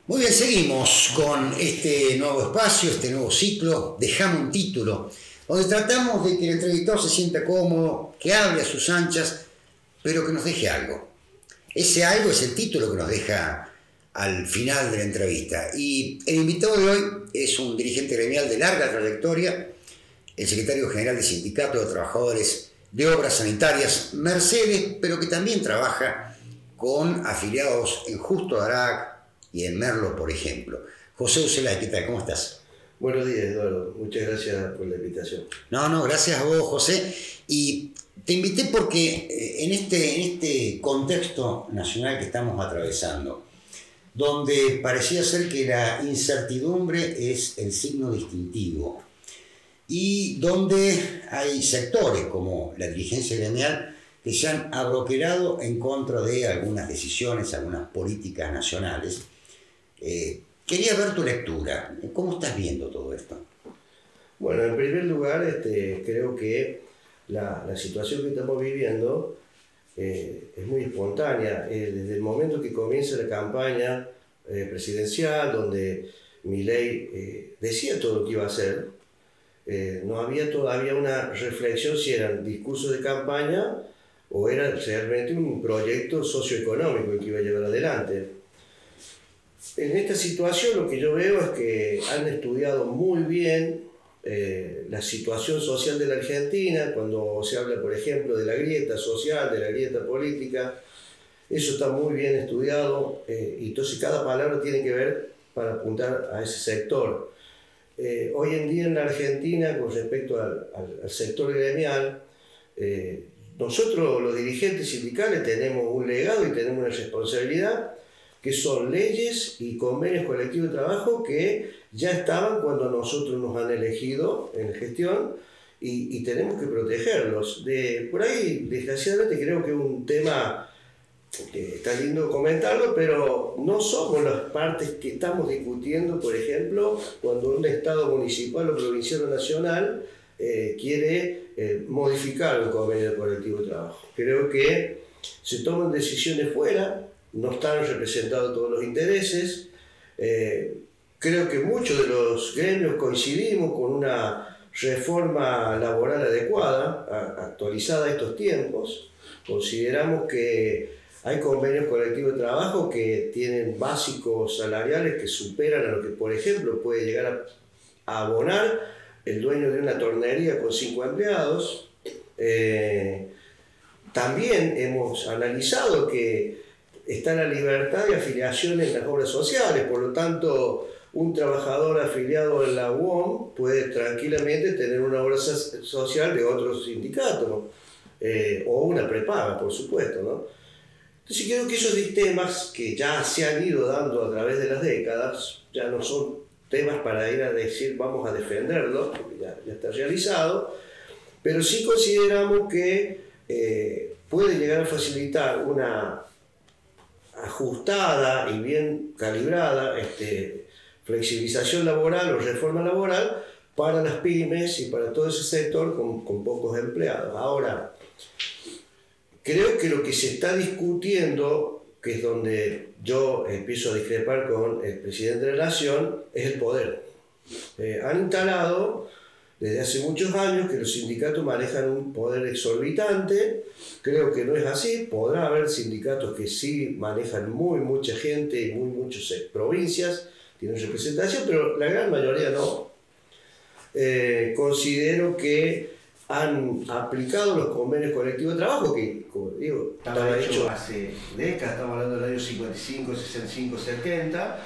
Muy bien, seguimos con este nuevo espacio, este nuevo ciclo, Dejame un título, donde tratamos de que el entrevistado se sienta cómodo, que hable a sus anchas, pero que nos deje algo. Ese algo es el título que nos deja al final de la entrevista. Y el invitado de hoy es un dirigente gremial de larga trayectoria, el secretario general del Sindicato de Trabajadores de Obras Sanitarias Mercedes, pero que también trabaja con afiliados en Justo Darac y en Merlo, por ejemplo. José Ucelay, ¿qué tal? ¿Cómo estás? Buenos días, Eduardo. Muchas gracias por la invitación. No, gracias a vos, José. Y te invité porque en este contexto nacional que estamos atravesando, donde parecía ser que la incertidumbre es el signo distintivo, y donde hay sectores como la dirigencia gremial que se han abroquelado en contra de algunas decisiones, algunas políticas nacionales. Quería ver tu lectura. ¿Cómo estás viendo todo esto? Bueno, en primer lugar, creo que la situación que estamos viviendo es muy espontánea. Desde el momento que comienza la campaña presidencial, donde Milei decía todo lo que iba a hacer, no había todavía una reflexión si eran discursos de campaña o era realmente un proyecto socioeconómico que iba a llevar adelante. En esta situación lo que yo veo es que han estudiado muy bien la situación social de la Argentina. Cuando se habla, por ejemplo, de la grieta social, de la grieta política, eso está muy bien estudiado, y entonces cada palabra tiene que ver para apuntar a ese sector. Hoy en día en la Argentina, con respecto al sector gremial, nosotros los dirigentes sindicales tenemos un legado y tenemos una responsabilidad, que son leyes y convenios colectivos de trabajo que ya estaban cuando nosotros nos han elegido en la gestión, y tenemos que protegerlos. Por ahí, desgraciadamente, creo que es un tema que está lindo comentarlo, pero no somos las partes que estamos discutiendo, por ejemplo, cuando un Estado municipal o provincial o nacional quiere modificar un convenio colectivo de trabajo. Creo que se toman decisiones fuera, no están representados todos los intereses. Creo que muchos de los gremios coincidimos con una reforma laboral adecuada, actualizada a estos tiempos. Consideramos que hay convenios colectivos de trabajo que tienen básicos salariales que superan a lo que, por ejemplo, puede llegar a abonar el dueño de una tornería con 5 empleados. También hemos analizado que está la libertad de afiliación en las obras sociales, por lo tanto, un trabajador afiliado en la UOM puede tranquilamente tener una obra social de otro sindicato, ¿no? O una prepaga, por supuesto, ¿no? Entonces creo que esos temas que ya se han ido dando a través de las décadas ya no son temas para ir a decir vamos a defenderlos, porque ya está realizado, pero sí consideramos que puede llegar a facilitar una ajustada y bien calibrada flexibilización laboral o reforma laboral para las pymes y para todo ese sector con pocos empleados. Ahora, creo que lo que se está discutiendo, que es donde yo empiezo a discrepar con el presidente de la Nación, es el poder. Han instalado desde hace muchos años que los sindicatos manejan un poder exorbitante. Creo que no es así. Podrá haber sindicatos que sí manejan mucha gente y muchas provincias, tienen representación, pero la gran mayoría no. Considero que han aplicado los convenios colectivos de trabajo que, como digo, estaba hecho hace décadas, estamos hablando del año 55, 65, 70,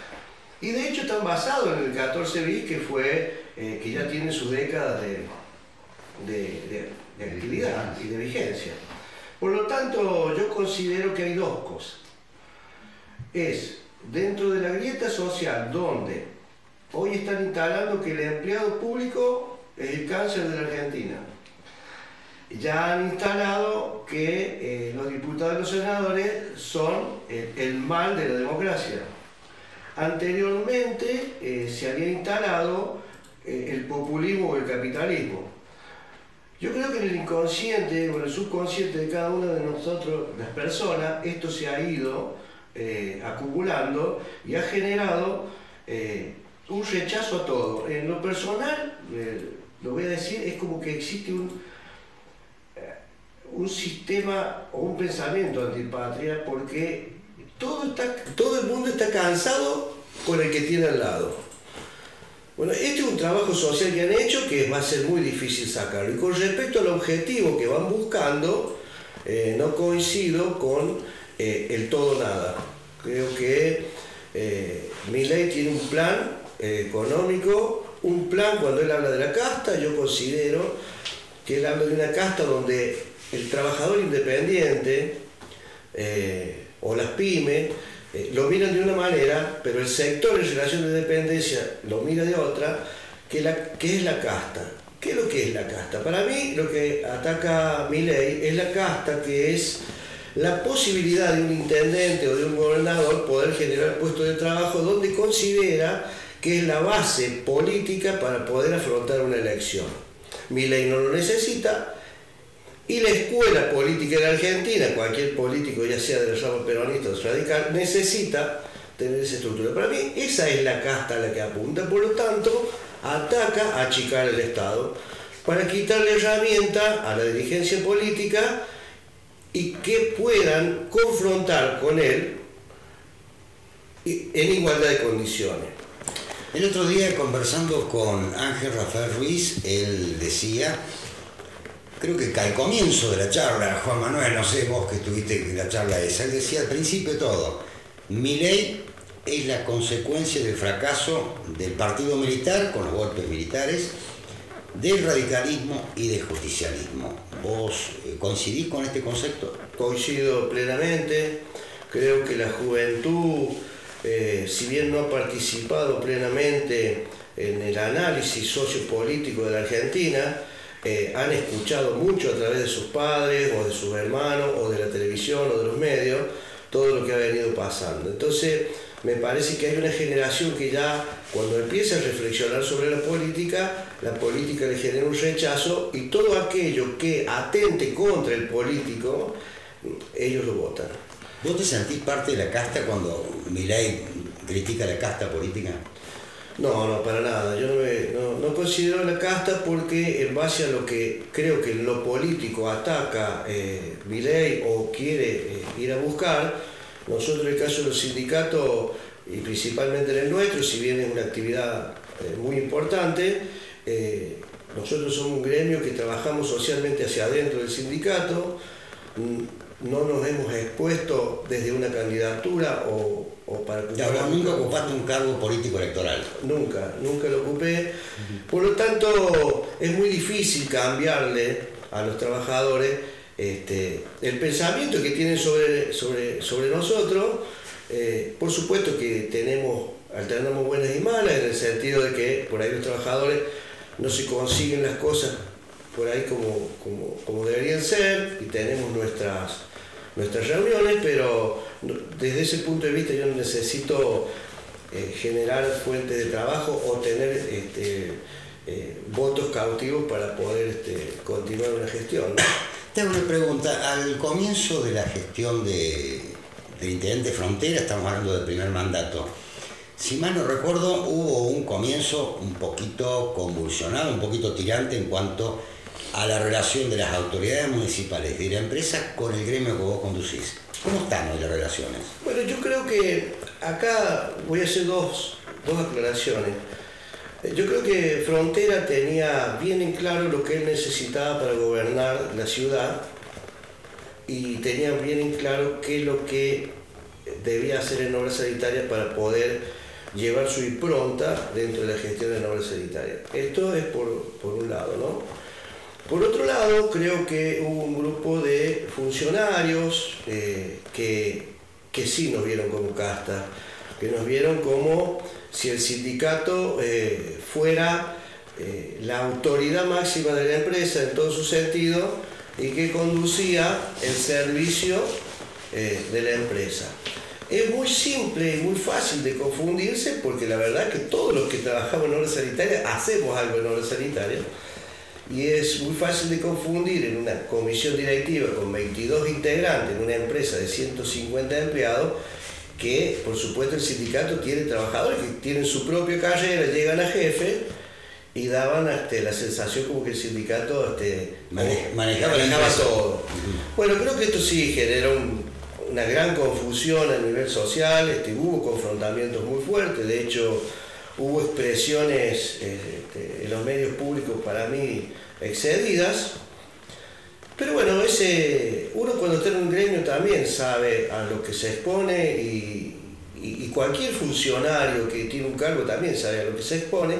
y de hecho están basados en el 14 bis, que fue que ya tiene sus décadas de actividad y de vigencia. Por lo tanto, yo considero que hay dos cosas. Es dentro de la grieta social, donde hoy están instalando que el empleado público es el cáncer de la Argentina. Ya han instalado que los diputados y los senadores son el mal de la democracia. Anteriormente se había instalado el populismo o el capitalismo. Yo creo que en el inconsciente o en el subconsciente de cada una de nosotros, las personas, esto se ha ido acumulando y ha generado un rechazo a todo. En lo personal, lo voy a decir, es como que existe un sistema o un pensamiento antipatria, porque todo el mundo está cansado con el que tiene al lado. Bueno, este es un trabajo social que han hecho que va a ser muy difícil sacarlo. Y con respecto al objetivo que van buscando, no coincido con el todo nada. Creo que Milei tiene un plan económico, un plan. Cuando él habla de la casta, yo considero que él habla de una casta donde el trabajador independiente o las pymes lo miran de una manera, pero el sector en relación de dependencia lo mira de otra, que es la casta. ¿Qué es lo que es la casta? Para mí, lo que ataca Milei es la casta, que es la posibilidad de un intendente o de un gobernador poder generar puestos de trabajo donde considera que es la base política para poder afrontar una elección. Milei no lo necesita, y la escuela política de Argentina, cualquier político, ya sea del ramo peronista o radical, necesita tener esa estructura. Para mí, esa es la casta a la que apunta. Por lo tanto, ataca a achicar el Estado para quitarle herramienta a la dirigencia política y que puedan confrontar con él en igualdad de condiciones. El otro día, conversando con Ángel Rafael Ruiz, él decía, creo que al comienzo de la charla, Juan Manuel, no sé vos que estuviste en la charla esa, él decía al principio de todo, Milei es la consecuencia del fracaso del partido militar, con los golpes militares, del radicalismo y del justicialismo. ¿Vos coincidís con este concepto? Coincido plenamente. Creo que la juventud, si bien no ha participado plenamente en el análisis sociopolítico de la Argentina, han escuchado mucho a través de sus padres o de sus hermanos o de la televisión o de los medios todo lo que ha venido pasando. Entonces me parece que hay una generación que ya cuando empieza a reflexionar sobre la política le genera un rechazo, y todo aquello que atente contra el político, ellos lo votan. ¿Vos te sentís parte de la casta cuando Milei critica la casta política? No, para nada. Yo no considero la casta, porque en base a lo que creo que lo político ataca Milei o quiere ir a buscar, nosotros en el caso de los sindicatos, y principalmente en el nuestro, si bien es una actividad muy importante, nosotros somos un gremio que trabajamos socialmente hacia adentro del sindicato. No nos hemos expuesto desde una candidatura o para... Claro, nunca ocupaste un cargo político electoral. Nunca lo ocupé. Por lo tanto, es muy difícil cambiarle a los trabajadores el pensamiento que tienen sobre nosotros. Por supuesto que alternamos buenas y malas, en el sentido de que por ahí los trabajadores no se consiguen las cosas por ahí como deberían ser, y tenemos nuestras reuniones, pero desde ese punto de vista yo no necesito generar fuentes de trabajo o tener votos cautivos para poder continuar una gestión, ¿no? Te hago una pregunta. Al comienzo de la gestión del intendente Frontera, estamos hablando del primer mandato, si mal no recuerdo, hubo un comienzo un poquito convulsionado, un poquito tirante en cuanto a la relación de las autoridades municipales de la empresa con el gremio que vos conducís. ¿Cómo están hoy las relaciones? Bueno, yo creo que acá voy a hacer dos aclaraciones. Yo creo que Frontera tenía bien en claro lo que él necesitaba para gobernar la ciudad, y tenía bien en claro qué es lo que debía hacer en obras sanitarias para poder llevar su impronta dentro de la gestión de obras sanitarias. Esto es por un lado, ¿no? Por otro lado, creo que hubo un grupo de funcionarios que sí nos vieron como casta, que nos vieron como si el sindicato fuera la autoridad máxima de la empresa en todo su sentido, y que conducía el servicio de la empresa. Es muy simple y muy fácil de confundirse, porque la verdad es que todos los que trabajamos en obras sanitarias hacemos algo en obras sanitarias, y es muy fácil de confundir en una comisión directiva con 22 integrantes en una empresa de 150 empleados que por supuesto el sindicato tiene trabajadores que tienen su propia carrera, llegan a jefe y daban la sensación como que el sindicato manejaba todo. Bueno, creo que esto sí generó una gran confusión a nivel social, hubo confrontamientos muy fuertes, de hecho hubo expresiones en los medios públicos para mí excedidas, pero bueno, uno cuando está en un gremio también sabe a lo que se expone y cualquier funcionario que tiene un cargo también sabe a lo que se expone,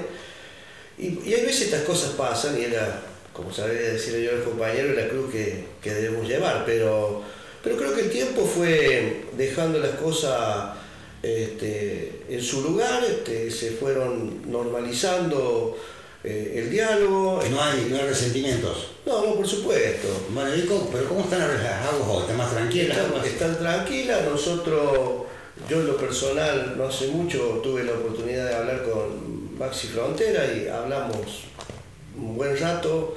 y hay veces estas cosas pasan y era, como sabría decirle yo al compañero, la cruz que debemos llevar, pero creo que el tiempo fue dejando las cosas en su lugar, se fueron normalizando el diálogo. No hay resentimientos. No, por supuesto. Bueno, pero ¿cómo están las aguas hoy? ¿Están más tranquilas? Están tranquilas. Yo en lo personal, no hace mucho tuve la oportunidad de hablar con Maxi Frontera y hablamos un buen rato.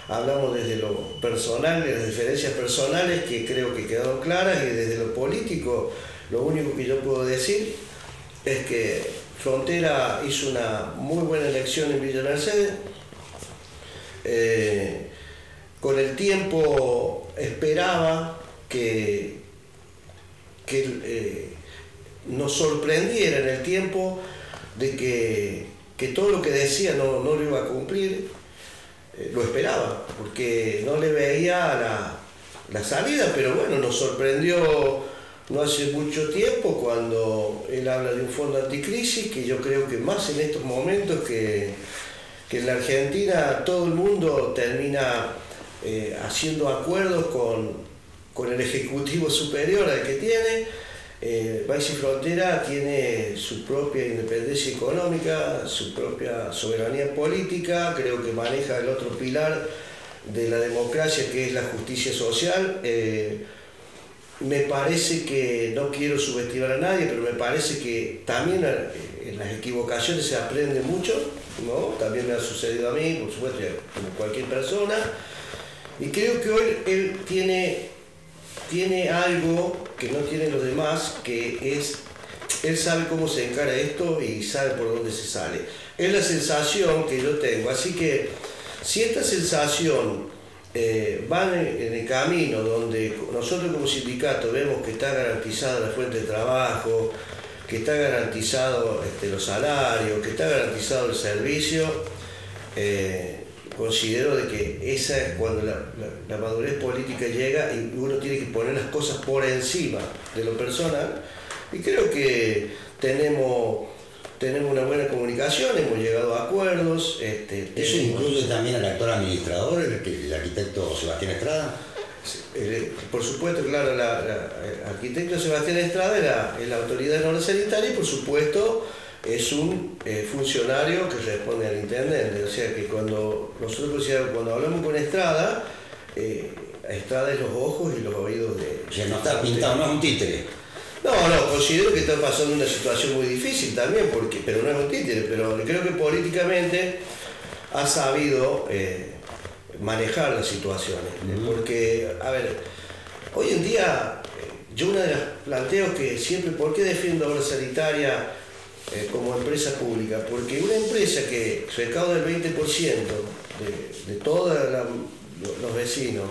Hablamos desde lo personal, de las diferencias personales que creo que quedaron claras, y desde lo político lo único que yo puedo decir es que Frontera hizo una muy buena elección en Villa Mercedes. Con el tiempo esperaba que nos sorprendiera en el tiempo de que todo lo que decía no lo iba a cumplir. Lo esperaba, porque no le veía la salida, pero bueno, nos sorprendió no hace mucho tiempo cuando él habla de un fondo anticrisis, que yo creo que más en estos momentos que en la Argentina todo el mundo termina haciendo acuerdos con el Ejecutivo superior al que tiene. Maxi Frontera tiene su propia independencia económica, su propia soberanía política, creo que maneja el otro pilar de la democracia, que es la justicia social. Me parece que, no quiero subestimar a nadie, pero me parece que también en las equivocaciones se aprende mucho, ¿no? También me ha sucedido a mí, por supuesto, como cualquier persona, y creo que hoy él tiene algo que no tienen los demás, que es, él sabe cómo se encara esto y sabe por dónde se sale. Es la sensación que yo tengo, así que si esta sensación va en el camino donde nosotros como sindicato vemos que está garantizada la fuente de trabajo, que está garantizado los salarios, que está garantizado el servicio, considero de que esa es cuando la madurez política llega y uno tiene que poner las cosas por encima de lo personal, y creo que tenemos una buena comunicación, hemos llegado a acuerdos. ¿Eso incluye también al actual administrador, el arquitecto Sebastián Estrada? Por supuesto, claro, el arquitecto Sebastián Estrada es la autoridad de norma sanitaria y por supuesto es un funcionario que responde al intendente. O sea que cuando hablamos con Estrada, Estrada es los ojos y los oídos de... O sea, no está pintado, no es un títere. No, considero que está pasando una situación muy difícil también, pero no es un títere, pero creo que políticamente ha sabido manejar las situaciones. Porque, a ver, hoy en día, yo uno de los planteos que siempre, ¿por qué defiendo obra sanitaria como empresa pública? Porque una empresa que recauda el 20% de todos los vecinos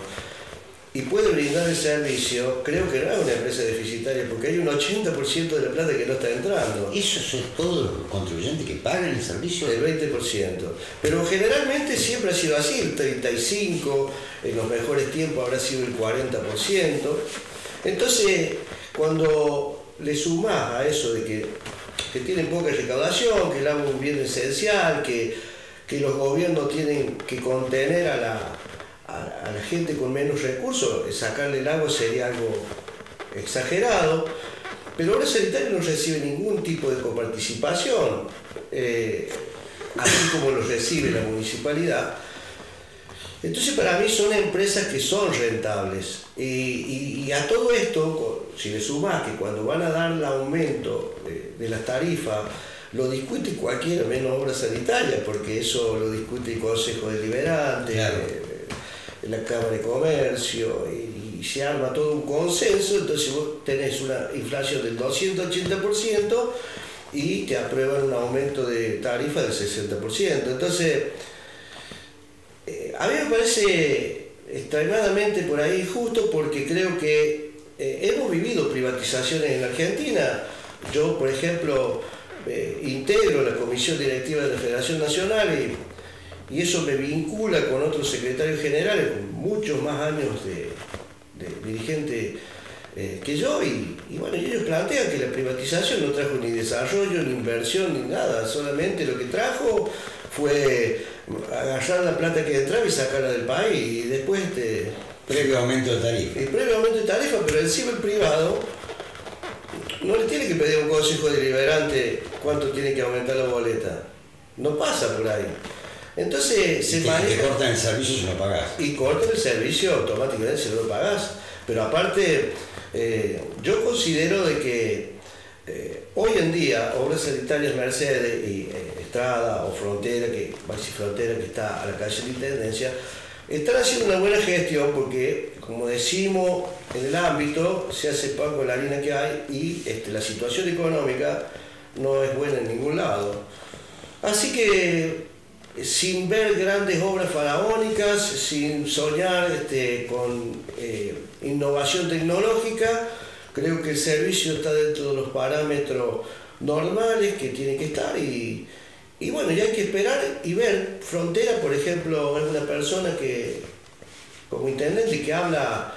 y puede brindar el servicio, creo que no es una empresa deficitaria, porque hay un 80% de la plata que no está entrando. ¿Eso son todos los contribuyentes que pagan el servicio? El 20%. Pero generalmente siempre ha sido así, el 35%, en los mejores tiempos habrá sido el 40%. Entonces, cuando le sumás a eso de que tienen poca recaudación, que el agua es un bien esencial, que los gobiernos tienen que contener a la gente con menos recursos, sacarle el agua sería algo exagerado, pero Obra Sanitaria no recibe ningún tipo de coparticipación, así como lo recibe la municipalidad. Entonces para mí son empresas que son rentables, y a todo esto, si le sumás que cuando van a dar el aumento de las tarifas, lo discute cualquiera menos Obra Sanitaria, porque eso lo discute el Consejo Deliberante, claro, la Cámara de Comercio, y y se arma todo un consenso, entonces vos tenés una inflación del 280% y te aprueban un aumento de tarifa del 60%. Entonces, a mí me parece extremadamente por ahí injusto, porque creo que hemos vivido privatizaciones en la Argentina. Yo, por ejemplo, integro la comisión directiva de la Federación Nacional y eso me vincula con otros secretarios generales con muchos más años de dirigente que yo, y bueno, ellos plantean que la privatización no trajo ni desarrollo, ni inversión, ni nada, solamente lo que trajo fue agarrar la plata que entraba y sacarla del país, y después previo aumento de tarifa. El previo aumento de tarifa, pero encima el privado no le tiene que pedir a un consejo deliberante cuánto tiene que aumentar la boleta, no pasa por ahí. Entonces se maneja. Te cortan el servicio si no pagás. Y cortan el servicio automáticamente si no lo pagás. Pero aparte, yo considero de que hoy en día Obras Sanitarias Mercedes y Estrada o Frontera, que está a la calle de la Intendencia, están haciendo una buena gestión, porque, como decimos en el ámbito, se hace pan con la harina que hay, y la situación económica no es buena en ningún lado. Así que, sin ver grandes obras faraónicas, sin soñar con innovación tecnológica, creo que el servicio está dentro de los parámetros normales que tiene que estar, y bueno, ya hay que esperar y ver. Frontera, por ejemplo, es una persona que, como intendente, que habla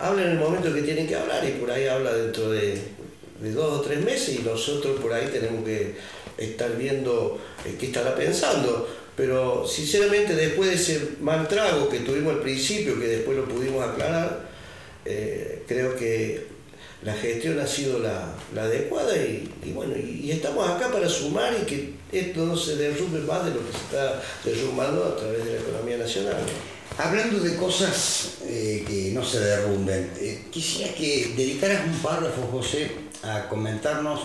en el momento que tiene que hablar, y por ahí habla dentro de 2 o 3 meses, y nosotros por ahí tenemos que estar viendo qué estará pensando. Pero sinceramente, después de ese mal trago que tuvimos al principio, que después lo pudimos aclarar, creo que la gestión ha sido la adecuada, y bueno, y estamos acá para sumar y que esto no se derrumbe más de lo que se está derrumbando a través de la economía nacional, ¿no? Hablando de cosas que no se derrumben, quisiera que dedicaras un párrafo, José, a comentarnos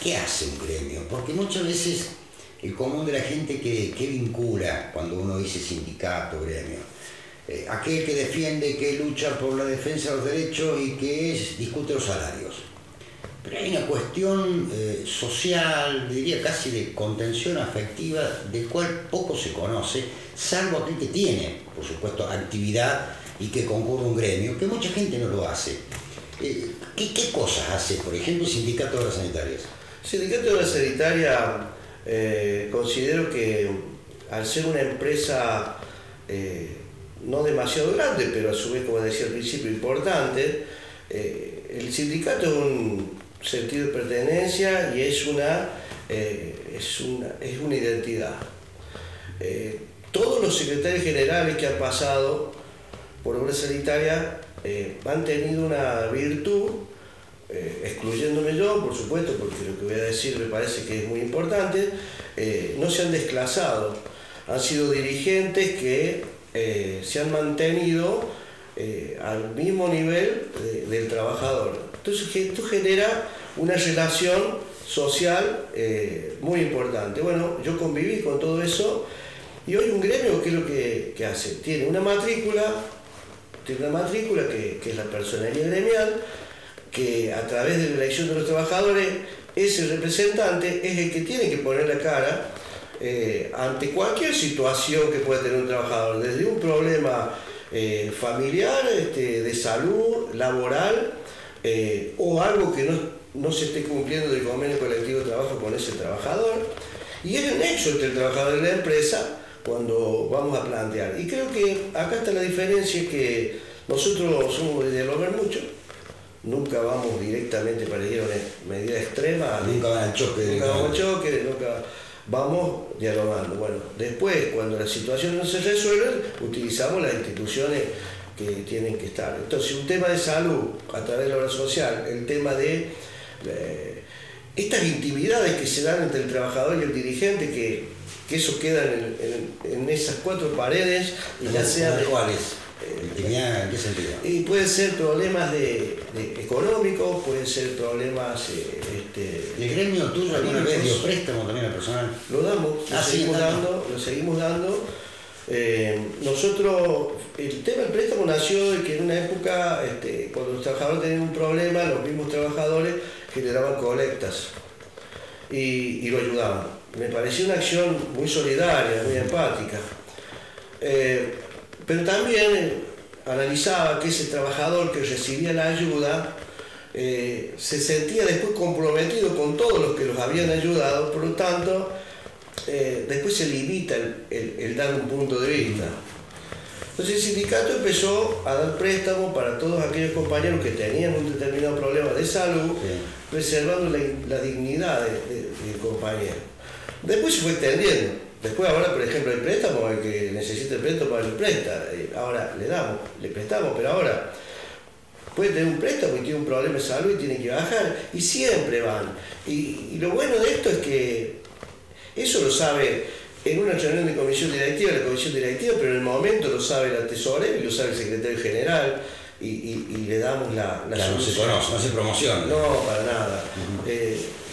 qué hace un gremio, porque muchas veces el común de la gente que vincula cuando uno dice sindicato, gremio, aquel que defiende, que lucha por la defensa de los derechos y que discute los salarios. Pero hay una cuestión social, diría casi de contención afectiva, del cual poco se conoce, salvo aquel que tiene, por supuesto, actividad y que concurre a un gremio, que mucha gente no lo hace. ¿Qué cosas hace, por ejemplo, el Sindicato de Obras Sanitarias? El Sindicato de Obras Sanitarias, considero que, al ser una empresa no demasiado grande, pero a su vez, como decía al principio, importante, el sindicato es un sentido de pertenencia y es una identidad. Todos los secretarios generales que han pasado por Obras Sanitarias han tenido una virtud, excluyéndome yo, por supuesto, porque lo que voy a decir me parece que es muy importante. No se han desclasado, han sido dirigentes que se han mantenido al mismo nivel del trabajador. Entonces esto genera una relación social muy importante. Bueno, yo conviví con todo eso, y hoy un gremio, ¿qué es lo que hace? Tiene una matrícula que es la personería gremial, que a través de la elección de los trabajadores, ese representante es el que tiene que poner la cara ante cualquier situación que pueda tener un trabajador, desde un problema familiar, de salud, laboral, o algo que no se esté cumpliendo del convenio colectivo de trabajo con ese trabajador, y es el nexo entre el trabajador y la empresa cuando vamos a plantear. Y creo que acá está la diferencia, que nosotros somos de dialogar mucho, nunca vamos directamente para ir a una medida extrema, nunca van al choque, nunca vamos dialogando. Bueno, después, cuando las situaciones no se resuelven, utilizamos las instituciones que tienen que estar. Entonces, un tema de salud a través de la obra social, el tema de estas intimidades que se dan entre el trabajador y el dirigente, que eso queda en esas 4 paredes, y ya sea de cuáles. ¿Intimidad en qué sentido? Y pueden ser problemas económicos, pueden ser problemas... ¿El gremio tuyo alguna vez dio préstamo también al personal? Lo damos, lo seguimos dando, Nosotros, el tema del préstamo nació de que en una época, cuando los trabajadores tenían un problema, los mismos trabajadores generaban colectas y lo ayudaban. Me pareció una acción muy solidaria, muy empática. Pero también analizaba que ese trabajador que recibía la ayuda se sentía después comprometido con todos los que los habían ayudado, por lo tanto, después se limita el dar un punto de vista. Entonces el sindicato empezó a dar préstamos para todos aquellos compañeros que tenían un determinado problema de salud, preservando la dignidad del compañero. Después se fue extendiendo. Después ahora, por ejemplo, el préstamo, el que necesita el préstamo, le presta. Ahora le prestamos, pero ahora puede tener un préstamo y tiene un problema de salud y tiene que bajar. Y siempre van. Y lo bueno de esto es que eso lo sabe en una reunión de comisión directiva, la comisión directiva, pero en el momento lo sabe la tesorera y lo sabe el secretario general. Y le damos la solución. No se conoce, no se promociona. No, para nada.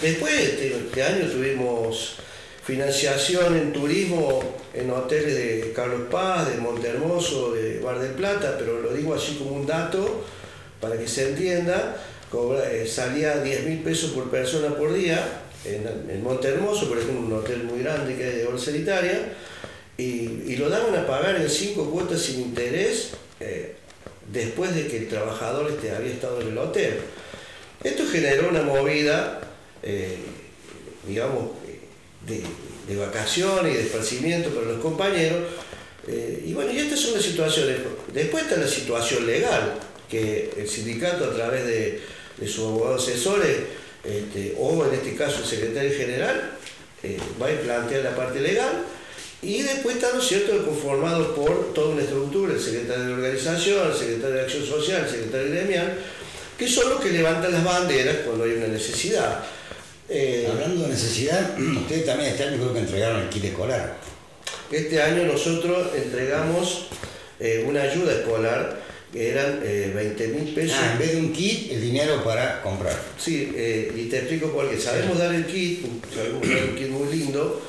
Después, este año tuvimos financiación en turismo en hoteles de Carlos Paz, de Montehermoso, de Mar del Plata, pero lo digo así como un dato para que se entienda. Salía 10.000 pesos por persona por día en Montehermoso, por ejemplo, un hotel muy grande que hay de obra sanitaria, y lo daban a pagar en 5 cuotas sin interés después de que el trabajador había estado en el hotel. Esto generó una movida, digamos, de vacaciones y de esparcimiento para los compañeros. Y bueno, y estas son las situaciones. Después está la situación legal, que el sindicato a través de sus abogados asesores, o en este caso el secretario general, va a plantear la parte legal. Y después está, ¿no es cierto?, conformado por toda una estructura, el secretario de organización, el secretario de acción social, el secretario gremial, que son los que levantan las banderas cuando hay una necesidad. Hablando de necesidad, ustedes también este año creo que entregaron el kit escolar. Este año nosotros entregamos una ayuda escolar que eran 20.000 pesos. En vez de un kit, el dinero para comprar. Sí, y te explico por qué. Sabemos dar el kit muy lindo,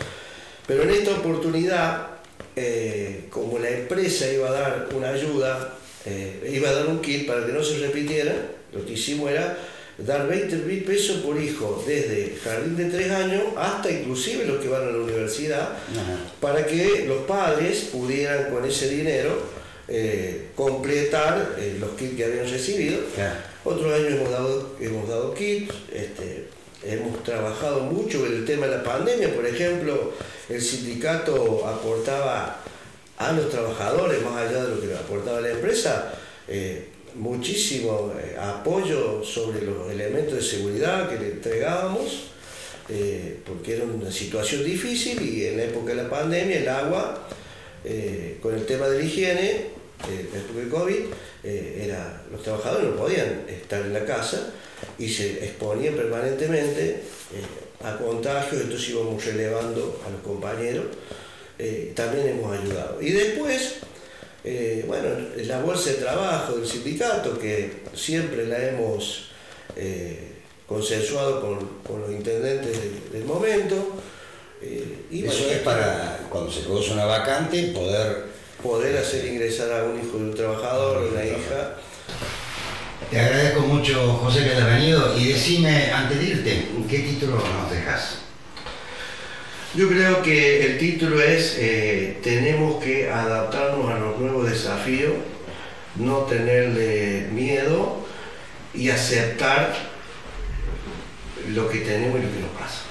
pero en esta oportunidad, como la empresa iba a dar una ayuda, iba a dar un kit para que no se repitiera, lo que hicimos era dar 20.000 pesos por hijo, desde jardín de 3 años hasta inclusive los que van a la universidad, para que los padres pudieran con ese dinero completar los kits que habían recibido. Otros años hemos dado kits, hemos trabajado mucho en el tema de la pandemia. Por ejemplo, el sindicato aportaba a los trabajadores, más allá de lo que aportaba la empresa, muchísimo apoyo sobre los elementos de seguridad que le entregábamos, porque era una situación difícil, y en la época de la pandemia el agua, con el tema de la higiene, en la época de COVID, los trabajadores no podían estar en la casa y se exponían permanentemente a contagios. Entonces íbamos relevando a los compañeros, también hemos ayudado. Y después, bueno, la bolsa de trabajo del sindicato, que siempre la hemos consensuado con los intendentes del momento. Y eso es para, cuando se produce una vacante, poder hacer ingresar a un hijo de un trabajador, una hija. Te agradezco mucho, José, que hayas venido, y decime, antes de irte, ¿qué título nos dejas? Yo creo que el título es tenemos que adaptarnos a los nuevos desafíos, no tenerle miedo y aceptar lo que tenemos y lo que nos pasa.